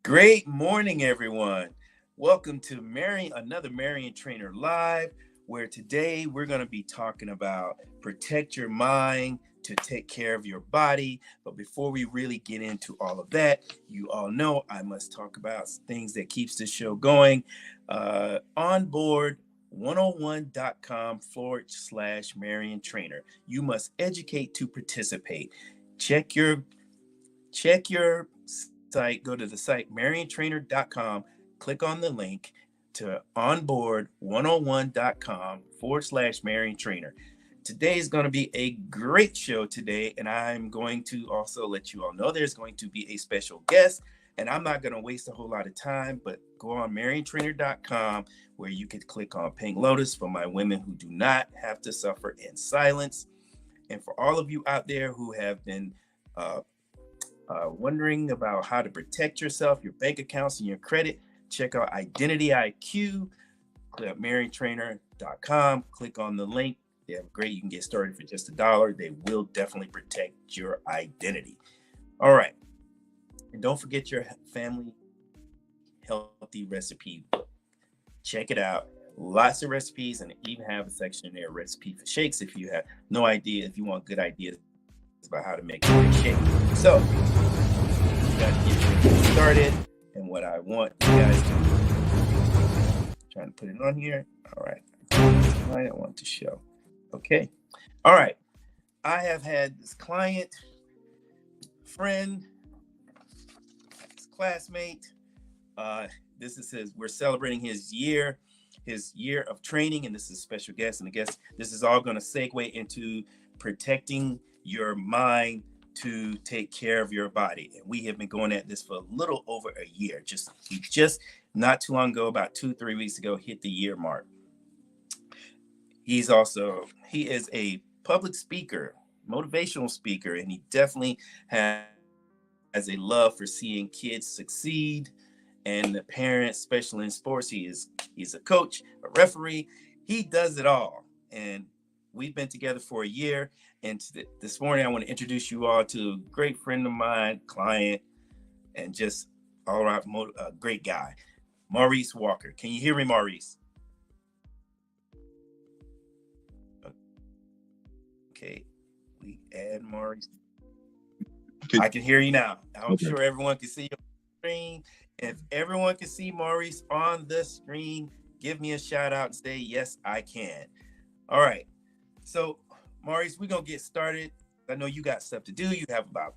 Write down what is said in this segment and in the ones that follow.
Great morning, everyone. Welcome to another Marion Trainer Live, where today we're going to be talking about protect your mind to take care of your body. But before we really get into all of that, you all know I must talk about things that keeps this show going. onboard101.com/Marion Trainer. You must educate to participate. Check your site, go to the site mariontrainer.com, click on the link to onboard101.com/Marion Trainer. Today is going to be a great show today, and I'm going to also let you all know there's going to be a special guest, and I'm not going to waste a whole lot of time, but go on mariontrainer.com where you can click on Pink Lotus for my women who do not have to suffer in silence. And for all of you out there who have been wondering about how to protect yourself, your bank accounts, and your credit, check out Identity IQ. Click on mariontrainer.com, click on the link. They have great, you can get started for just $1. They will definitely protect your identity. All right. And don't forget your family healthy recipe book. Check it out. Lots of recipes, and even have a section there, recipe for shakes, if you have no idea, if you want good ideas about how to make a shake. So, got to get started, and what I want you guys to do, trying to put it on here. All right, I want to show. Okay, all right. I have had this client, friend, classmate. We're celebrating his year of training, and this is a special guest. And I guess this is all going to segue into protecting your mind to take care of your body. And we have been going at this for a little over a year. We just not too long ago, about 2-3 weeks ago, hit the year mark. He is a public speaker, motivational speaker, and he definitely has a love for seeing kids succeed. And the parents, especially in sports, he's a coach, a referee. He does it all. And we've been together for a year. And this morning, I want to introduce you all to a great friend of mine, client, and just all around great guy, Maurice Walker. Can you hear me, Maurice? Okay, we add Maurice. I can hear you now. I'm sure everyone can see your screen. If everyone can see Maurice on the screen, give me a shout out and say, yes, I can. All right. So, Maurice, we're going to get started. I know you got stuff to do. You have about,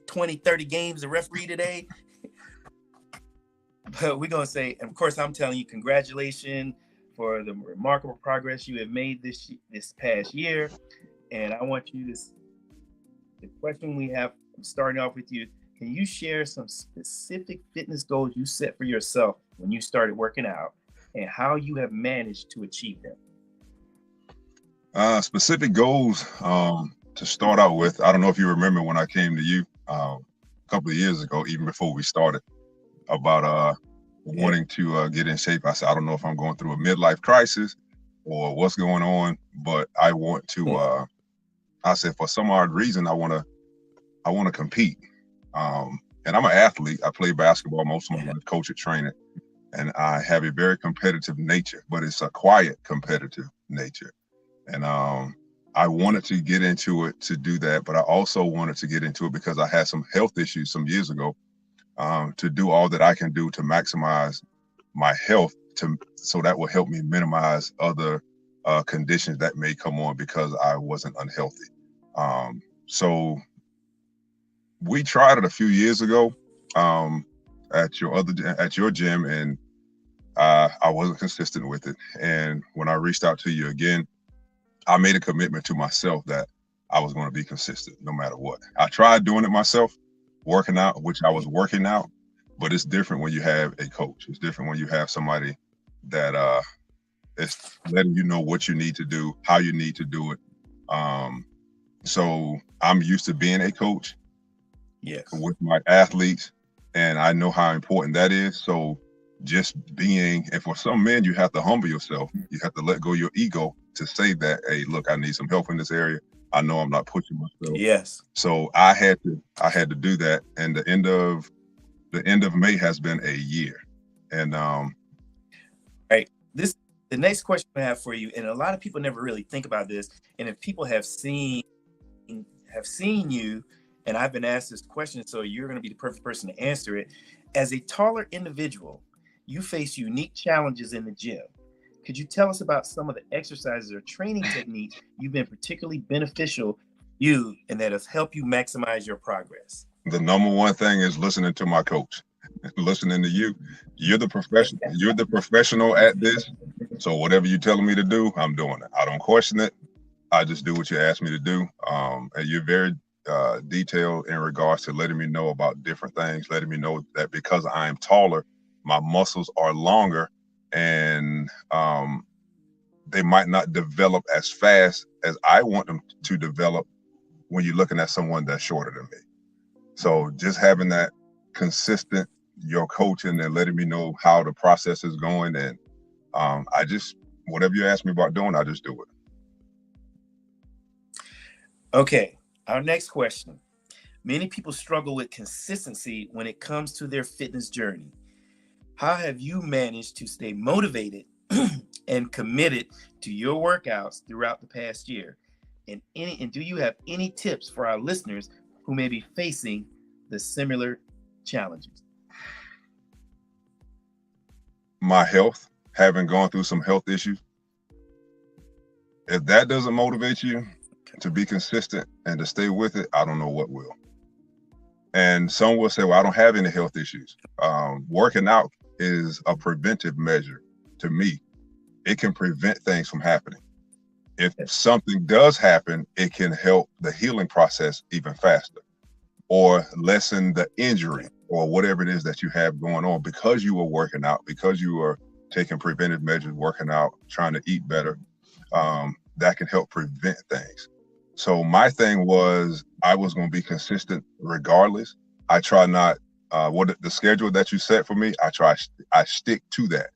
20, 30 games to referee today. But we're going to say, and of course, I'm telling you, congratulations for the remarkable progress you have made this past year. And I want you to, the question we have, starting off with you, can you share some specific fitness goals you set for yourself when you started working out and how you have managed to achieve them? Specific goals to start out with. I don't know if you remember when I came to you a couple of years ago, even before we started, about wanting to get in shape. I said, I don't know if I'm going through a midlife crisis or what's going on, but I want to. I said, for some odd reason, I want to compete. And I'm an athlete. I play basketball most of my life, coach and trainer, and I have a very competitive nature, but it's a quiet competitive nature. And I wanted to get into it to do that, but I also wanted to get into it because I had some health issues some years ago, to do all that I can do to maximize my health, so that will help me minimize other conditions that may come on because I wasn't unhealthy. So we tried it a few years ago at your gym, and I wasn't consistent with it. And when I reached out to you again, I made a commitment to myself that I was going to be consistent no matter what. I tried doing it myself, working out, which I was working out, but it's different when you have a coach. It's different when you have somebody that is letting you know what you need to do, how you need to do it. So I'm used to being a coach with my athletes, and I know how important that is. So just being, and for some men, you have to humble yourself. You have to let go of your ego to say that, hey, look, I need some help in this area. I know I'm not pushing myself. Yes. So I had to do that. And the end of The end of May has been a year. And Right. The next question I have for you, and a lot of people never really think about this, and if people have seen you, and I've been asked this question, so you're going to be the perfect person to answer it. As a taller individual, you face unique challenges in the gym. Could you tell us about some of the exercises or training techniques you've been particularly beneficial to you and that has helped you maximize your progress? The number one thing is listening to my coach, listening to you. You're the professional at this. So whatever you're telling me to do, I'm doing it. I don't question it. I just do what you ask me to do. And you're very detailed in regards to letting me know about different things, letting me know that because I'm taller, my muscles are longer, and they might not develop as fast as I want them to develop when you're looking at someone that's shorter than me. So just having that consistent, your coaching and letting me know how the process is going, and I just, whatever you ask me about doing, I just do it. Okay, our next question. Many people struggle with consistency when it comes to their fitness journey. How have you managed to stay motivated and committed to your workouts throughout the past year? And do you have any tips for our listeners who may be facing the similar challenges? My health, having gone through some health issues. If that doesn't motivate you to be consistent and to stay with it, I don't know what will. And some will say, well, I don't have any health issues. Working out is a preventive measure to me. It can prevent things from happening. If something does happen, it can help the healing process even faster, or lessen the injury or whatever it is that you have going on because you are working out, because you are taking preventive measures, working out, trying to eat better. That can help prevent things. So my thing was, I was going to be consistent regardless. I try not, the schedule that you set for me, I stick to that.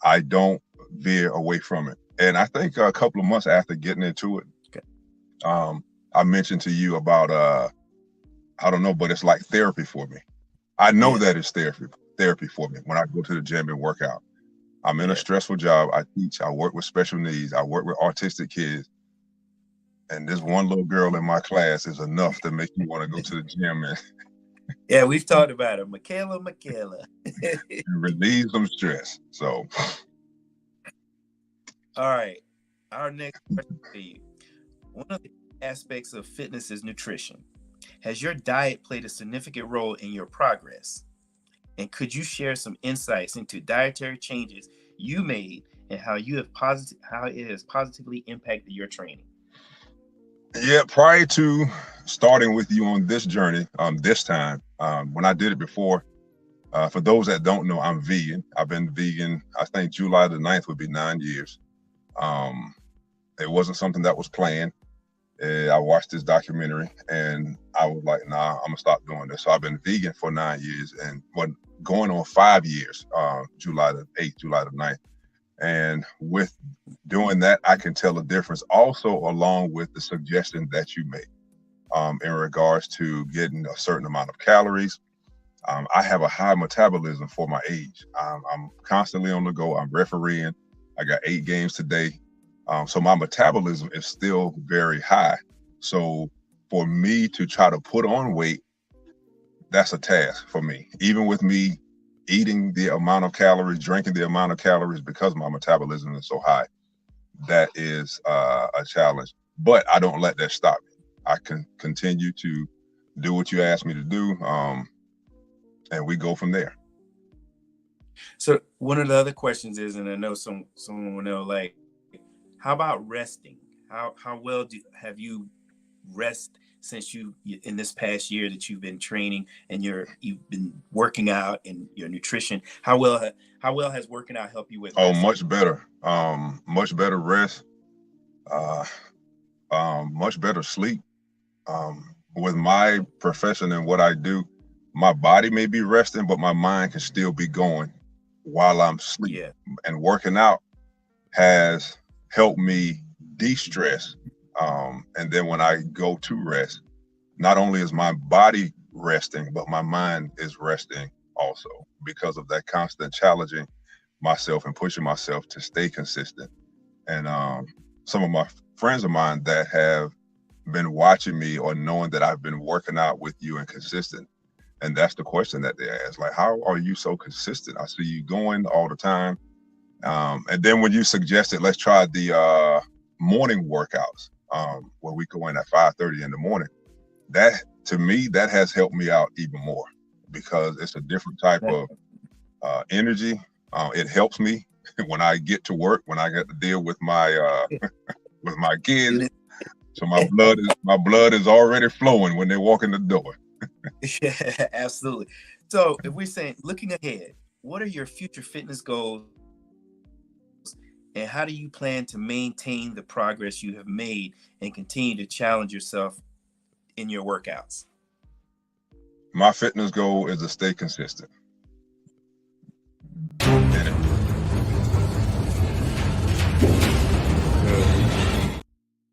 I don't veer away from it. And I think a couple of months after getting into it, I mentioned to you about, I don't know, but it's like therapy for me. I know that it's therapy for me when I go to the gym and work out. I'm in a stressful job. I teach, I work with special needs. I work with autistic kids. And this one little girl in my class is enough to make you want to go to the gym and yeah, we've talked about it. Michaela. and relieve some stress. So all right. Our next question for you. One of the aspects of fitness is nutrition. Has your diet played a significant role in your progress? And could you share some insights into dietary changes you made and how it has positively impacted your training? Yeah, prior to starting with you on this journey, this time, when I did it before, for those that don't know, I'm vegan. I've been vegan, I think July the 9th would be 9 years. It wasn't something that was planned. I watched this documentary and I was like, nah, I'm gonna stop doing this. So I've been vegan for 9 years and going on 5 years, July the 8th, July the 9th. And with doing that, I can tell a difference also along with the suggestion that you make in regards to getting a certain amount of calories. I have a high metabolism for my age. I'm constantly on the go. I'm refereeing. I got 8 games today. So my metabolism is still very high. So for me to try to put on weight, that's a task for me. Even with me eating the amount of calories, drinking the amount of calories, because my metabolism is so high, that is a challenge. But I don't let that stop me. I can continue to do what you asked me to do, and we go from there. So one of the other questions is, and I know someone will know, like, how about resting? How well have you rest since in this past year that you've been training and you've been working out and your nutrition? How well has working out helped you with? Oh, much better. Much better rest. Much better sleep. With my profession and what I do, my body may be resting, but my mind can still be going while I'm sleeping. Yeah. And working out has helped me de-stress. And then when I go to rest, not only is my body resting, but my mind is resting because of that constant challenging myself and pushing myself to stay consistent. And some of my friends of mine that have been watching me or knowing that I've been working out with you and consistent. And that's the question that they ask, like, how are you so consistent? I see you going all the time. And then when you suggested, let's try the morning workouts, where we go in at 5:30 in the morning, that to me, that has helped me out even more because it's a different type of energy. It helps me when I get to work, when I got to deal with my with my kids. So my blood is already flowing when they walk in the door. Yeah, absolutely. So if we're saying looking ahead, what are your future fitness goals and how do you plan to maintain the progress you have made and continue to challenge yourself in your workouts? My fitness goal is to stay consistent.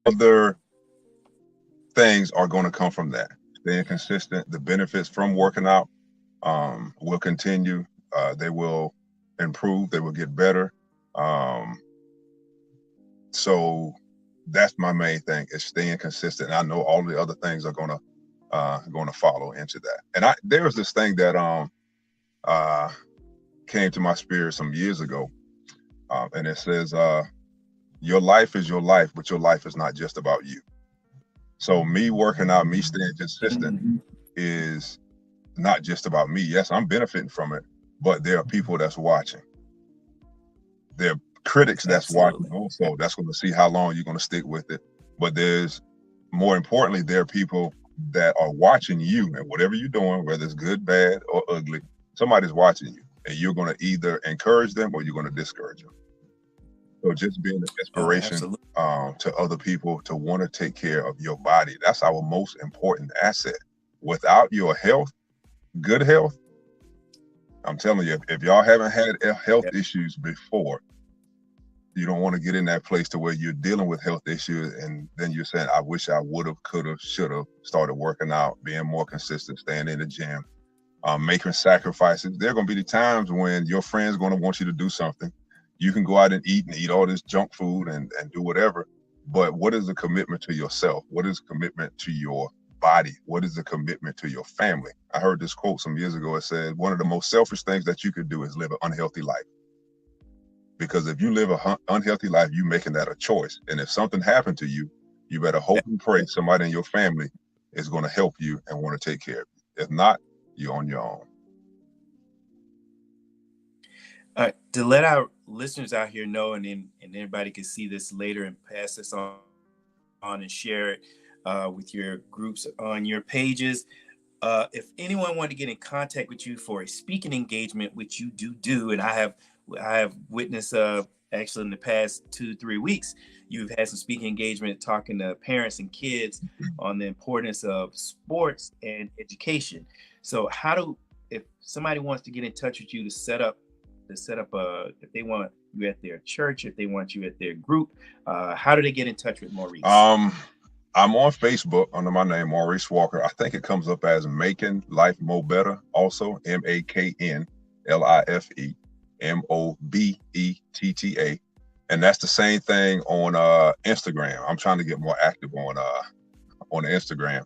Other things are going to come from that. Staying consistent, the benefits from working out will continue. They will improve. They will get better. So that's my main thing is staying consistent. And I know all the other things are going to follow into that. And there was this thing that came to my spirit some years ago, and it says, "Your life is your life, but your life is not just about you." So me working out, me staying consistent is not just about me. Yes, I'm benefiting from it, but there are people that's watching. There are critics that's watching also. That's going to see how long you're going to stick with it. But there's, more importantly, there are people that are watching you, and whatever you're doing, whether it's good, bad, or ugly, somebody's watching you, and you're going to either encourage them or you're going to discourage them. So just being an inspiration to other people to want to take care of your body. That's our most important asset. Without your health, good health, I'm telling you, if y'all haven't had health issues before, you don't want to get in that place to where you're dealing with health issues and then you're saying, I wish I would have, could have, should have started working out, being more consistent, staying in the gym, making sacrifices. There are going to be the times when your friend's going to want you to do something. You can go out and eat all this junk food and do whatever. But what is the commitment to yourself? What is the commitment to your body? What is the commitment to your family? I heard this quote some years ago. It said, one of the most selfish things that you could do is live an unhealthy life. Because if you live an unhealthy life, you're making that a choice. And if something happened to you, you better hope and pray somebody in your family is going to help you and want to take care of you. If not, you're on your own. To let our listeners out here know, and everybody can see this later and pass this on and share it with your groups on your pages. If anyone wanted to get in contact with you for a speaking engagement, which you do, and I have witnessed actually in the past 2-3 weeks, you've had some speaking engagement talking to parents and kids on the importance of sports and education. So if somebody wants to get in touch with you to set up if they want you at their church, if they want you at their group, how do they get in touch with Maurice? I'm on Facebook under my name, Maurice Walker. I think it comes up as Making Life Mo Better, also MakenLifeMoBetta. And that's the same thing on Instagram. I'm trying to get more active on Instagram.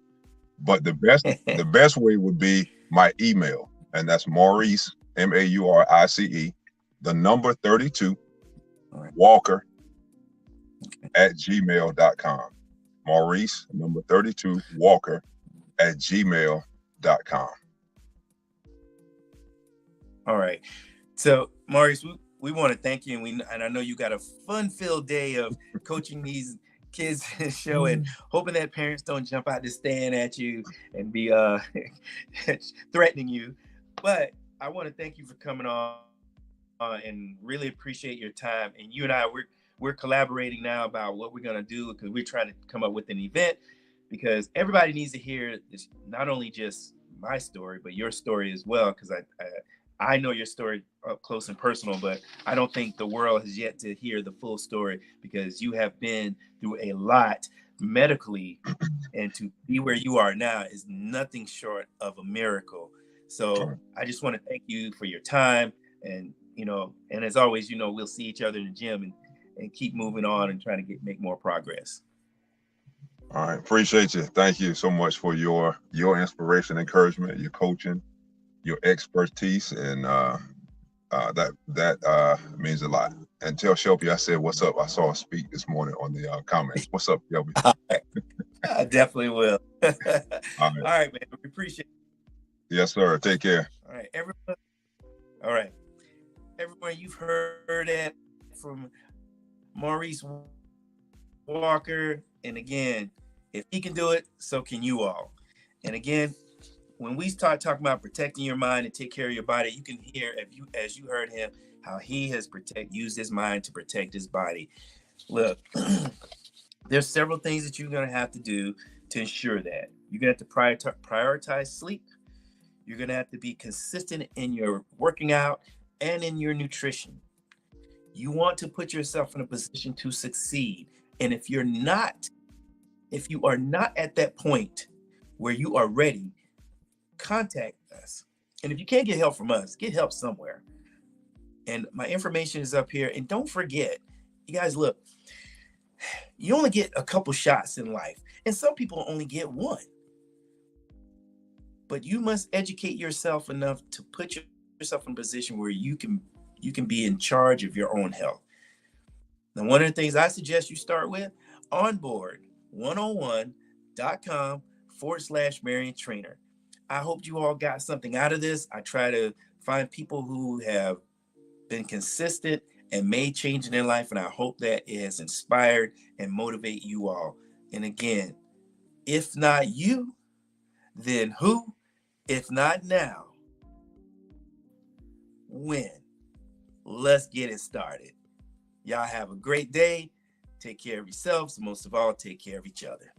But the best way would be my email, and that's Maurice, Maurice, the number 32, Walker at gmail.com. Maurice, number 32, Walker at gmail.com. All right. So, Maurice, we want to thank you. And I know you got a fun-filled day of coaching these kids show and hoping that parents don't jump out to stand at you and be threatening you. But I want to thank you for coming on and really appreciate your time. And you and I, we're collaborating now about what we're going to do because we're trying to come up with an event because everybody needs to hear this, not only just my story, but your story as well. Because I know your story up close and personal, but I don't think the world has yet to hear the full story because you have been through a lot medically, and to be where you are now is nothing short of a miracle. So I just want to thank you for your time. And, and as always, we'll see each other in the gym and keep moving on and trying to make more progress. All right. Appreciate you. Thank you so much for your inspiration, encouragement, your coaching, your expertise. And that means a lot. And tell Shelby I said, what's up? I saw her speak this morning on the comments. What's up, Shelby? I definitely will. All right, man. We appreciate it. Yes, sir. Take care. All right, everyone. All right. Everyone, you've heard that from Maurice Walker. And again, if he can do it, so can you all. And again, when we start talking about protecting your mind and take care of your body, you can hear, as you heard him, how he has used his mind to protect his body. Look, there's several things that you're going to have to do to ensure that. You're going to have to prioritize sleep. You're going to have to be consistent in your working out and in your nutrition. You want to put yourself in a position to succeed. And if you are not at that point where you are ready, contact us. And if you can't get help from us, get help somewhere. And my information is up here. And don't forget, you guys, look, you only get a couple shots in life. And some people only get one. But you must educate yourself enough to put yourself in a position where you can be in charge of your own health. Now, one of the things I suggest you start with, onboard101.com/Marion Trainer. I hope you all got something out of this. I try to find people who have been consistent and made change in their life, and I hope that it has inspired and motivate you all. And again, if not you, then who? If not now, when? Let's get it started. Y'all have a great day. Take care of yourselves. Most of all, take care of each other.